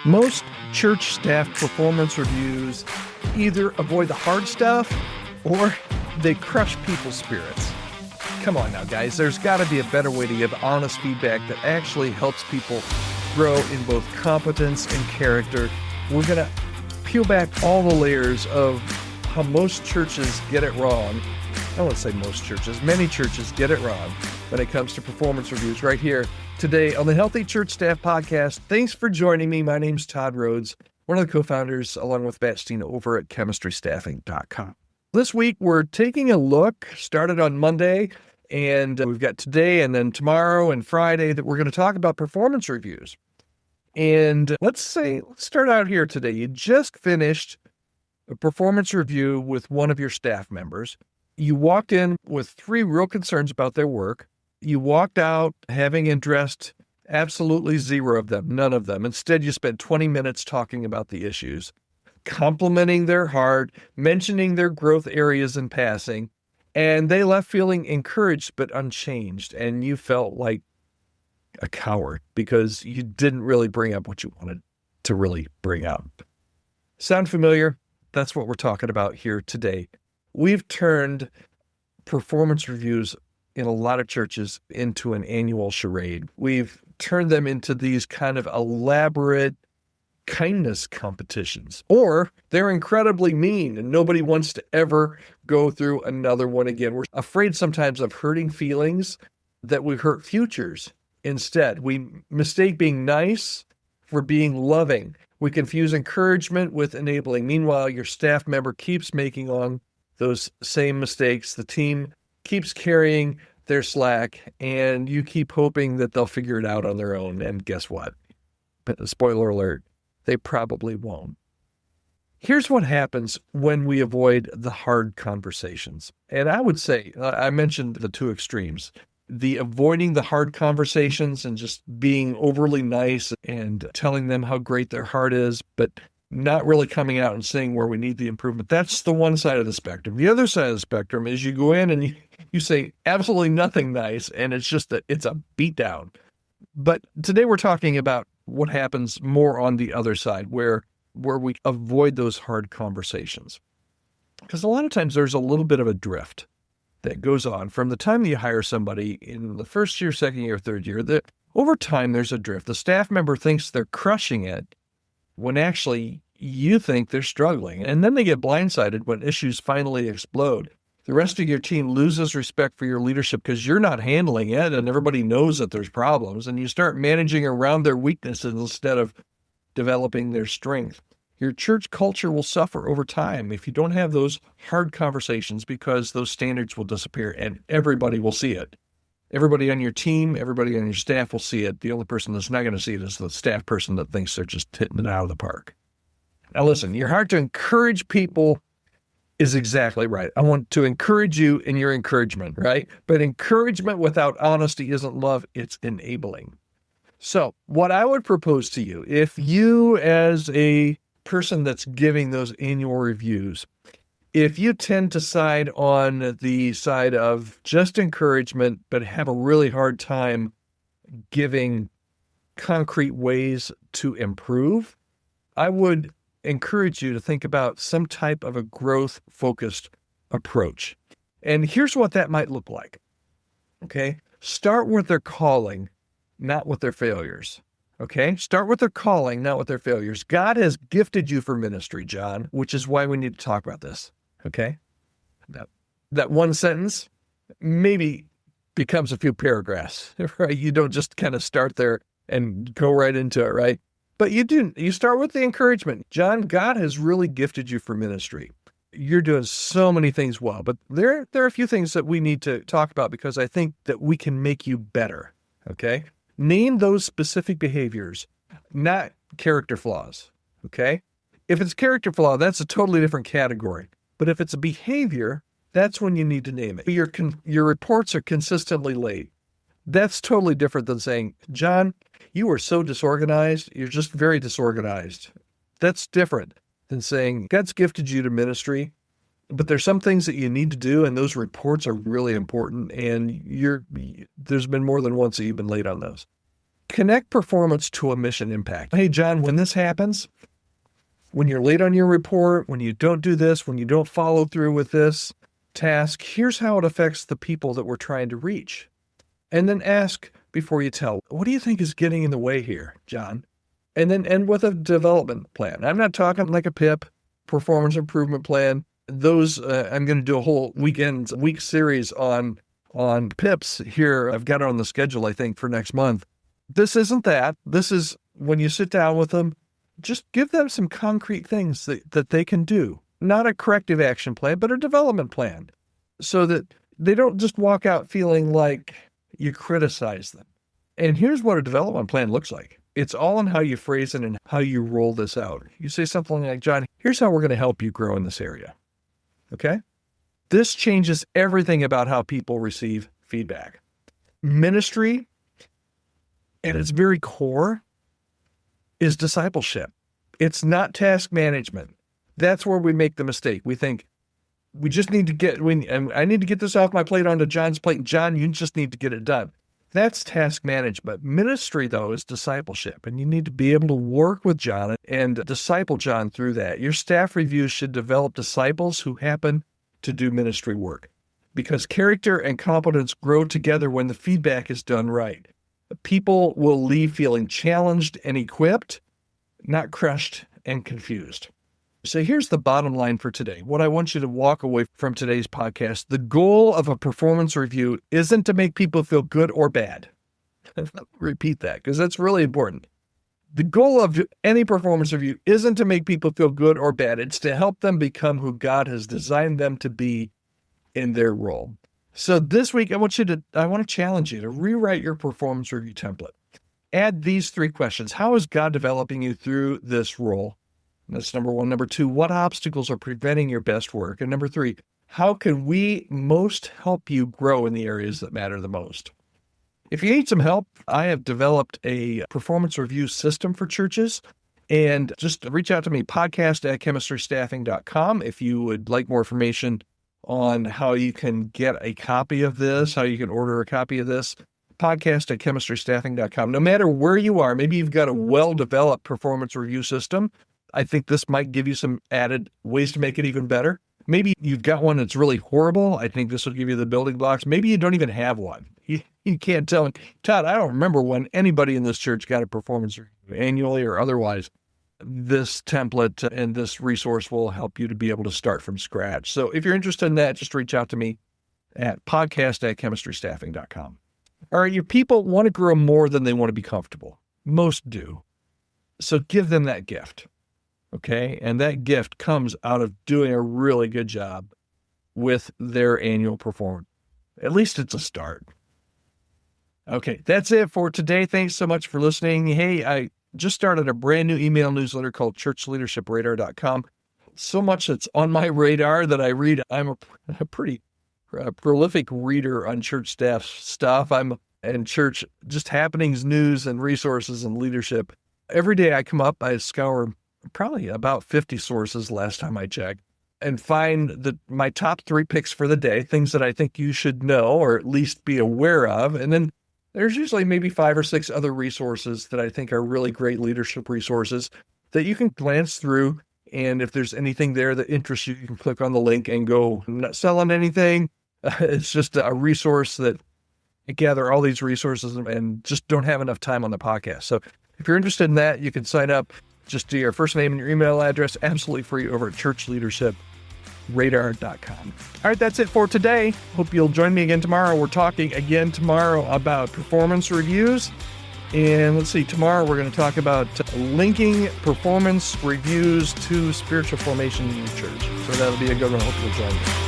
Most church staff performance reviews either avoid the hard stuff or they crush people's spirits. Come on now, guys. There's got to be a better way to give honest feedback that actually helps people grow in both competence and character. We're going to peel back all the layers of how most churches get it wrong. I won't say most churches. Many churches get it wrong when it comes to performance reviews right here today on the Healthy Church Staff Podcast. Thanks for joining me. My name's Todd Rhoades, one of the co-founders, along with Bastine over at chemistrystaffing.com. This week, we're taking a look, started on Monday, and we've got today and then tomorrow and Friday that we're going to talk about performance reviews. And let's start out here today. You just finished a performance review with one of your staff members. You walked in with 3 real concerns about their work. You walked out having addressed absolutely 0 of them, none of them. Instead, you spent 20 minutes talking about the issues, complimenting their heart, mentioning their growth areas in passing, and they left feeling encouraged but unchanged. And you felt like a coward because you didn't really bring up what you wanted to really bring up. Sound familiar? That's what we're talking about here today. We've turned performance reviews in a lot of churches into an annual charade. We've turned them into these kind of elaborate kindness competitions, or they're incredibly mean and nobody wants to ever go through another one again. We're afraid sometimes of hurting feelings that we hurt futures. Instead, we mistake being nice for being loving. We confuse encouragement with enabling. Meanwhile, your staff member keeps making on those same mistakes. The team keeps carrying their slack, and you keep hoping that they'll figure it out on their own. And guess what? Spoiler alert, they probably won't. Here's what happens when we avoid the hard conversations. And I would say, I mentioned the 2 extremes. The avoiding the hard conversations and just being overly nice and telling them how great their heart is, but not really coming out and saying where we need the improvement. That's the one side of the spectrum. The other side of the spectrum is you go in and you say absolutely nothing nice, and it's just that it's a beatdown. But today we're talking about what happens more on the other side, where we avoid those hard conversations. Because a lot of times there's a little bit of a drift that goes on from the time that you hire somebody in the first year, second year, third year, that over time there's a drift. The staff member thinks they're crushing it when actually you think they're struggling. And then they get blindsided when issues finally explode. The rest of your team loses respect for your leadership because you're not handling it, and everybody knows that there's problems, and you start managing around their weaknesses instead of developing their strength. Your church culture will suffer over time if you don't have those hard conversations, because those standards will disappear and everybody will see it. Everybody on your team, everybody on your staff will see it. The only person that's not going to see it is the staff person that thinks they're just hitting it out of the park. Now listen, your heart to encourage people is exactly right. I want to encourage you in your encouragement, right? But encouragement without honesty isn't love, it's enabling. So what I would propose to you, if you as a person that's giving those annual reviews, if you tend to side on the side of just encouragement, but have a really hard time giving concrete ways to improve, I would encourage you to think about some type of a growth-focused approach. And here's what that might look like. Okay? Start with their calling, not with their failures. Okay? Start with their calling, not with their failures. God has gifted you for ministry, John, which is why we need to talk about this. Okay? That one sentence maybe becomes a few paragraphs, right? You don't just kind of start there and go right into it, right? But you start with the encouragement. John, God has really gifted you for ministry. You're doing so many things well, but there are a few things that we need to talk about because I think that we can make you better. Okay? Name those specific behaviors, not character flaws. Okay? If it's character flaw, that's a totally different category. But if it's a behavior, that's when you need to name it. Your reports are consistently late. That's totally different than saying, John, you are so disorganized. You're just very disorganized. That's different than saying, God's gifted you to ministry, but there's some things that you need to do, and those reports are really important, and there's been more than once that you've been late on those. Connect performance to a mission impact. Hey, John, when this happens, when you're late on your report, when you don't do this, when you don't follow through with this task, here's how it affects the people that we're trying to reach. And then ask before you tell, what do you think is getting in the way here, John? And then end with a development plan. I'm not talking like a PIP, performance improvement plan. Those, I'm going to do a whole week series on PIPs here. I've got it on the schedule, I think, for next month. This isn't that. This is when you sit down with them, just give them some concrete things that they can do. Not a corrective action plan, but a development plan, so that they don't just walk out feeling like you criticize them. And here's what a development plan looks like. It's all in how you phrase it and how you roll this out. You say something like, John, here's how we're going to help you grow in this area. Okay? This changes everything about how people receive feedback. Ministry, at its very core, is discipleship. It's not task management. That's where we make the mistake. We think we just need to I need to get this off my plate onto John's plate. John, you just need to get it done. That's task management. Ministry, though, is discipleship, and you need to be able to work with John and disciple John through that. Your staff reviews should develop disciples who happen to do ministry work, because character and competence grow together when the feedback is done right. People will leave feeling challenged and equipped, not crushed and confused. So here's the bottom line for today. What I want you to walk away from today's podcast, the goal of a performance review isn't to make people feel good or bad. Repeat that, because that's really important. The goal of any performance review isn't to make people feel good or bad. It's to help them become who God has designed them to be in their role. So this week, I want to challenge you to rewrite your performance review template. Add these 3 questions. How is God developing you through this role? That's number 1. Number 2, what obstacles are preventing your best work? And number 3, how can we most help you grow in the areas that matter the most? If you need some help, I have developed a performance review system for churches. And just reach out to me, podcast@chemistrystaffing.com, if you would like more information on how you can get a copy of this, how you can order a copy of this. Podcast@chemistrystaffing.com. No matter where you are, maybe you've got a well-developed performance review system. I think this might give you some added ways to make it even better. Maybe you've got one that's really horrible. I think this will give you the building blocks. Maybe you don't even have one. You can't tell. Todd, I don't remember when anybody in this church got a performance review, annually or otherwise. This template and this resource will help you to be able to start from scratch. So if you're interested in that, just reach out to me at podcast@chemistrystaffing.com. All right, your people want to grow more than they want to be comfortable. Most do. So give them that gift. Okay, and that gift comes out of doing a really good job with their annual performance. At least it's a start. Okay, that's it for today. Thanks so much for listening. Hey, I just started a brand new email newsletter called churchleadershipradar.com. So much that's on my radar that I read. I'm a pretty prolific reader on church staff stuff. I'm in church just happenings, news, and resources and leadership. Every day I come up, I scour probably about 50 sources last time I checked, and find my top 3 picks for the day, things that I think you should know or at least be aware of. And then there's usually maybe 5 or 6 other resources that I think are really great leadership resources that you can glance through. And if there's anything there that interests you, you can click on the link and go. I'm not selling anything. It's just a resource that I gather all these resources and just don't have enough time on the podcast. So if you're interested in that, you can sign up. Just do your first name and your email address, absolutely free, over at churchleadershipradar.com. All right, that's it for today. Hope you'll join me again tomorrow. We're talking again tomorrow about performance reviews. And let's see, tomorrow we're going to talk about linking performance reviews to spiritual formation in the church. So that'll be a good one. Hope you'll join me.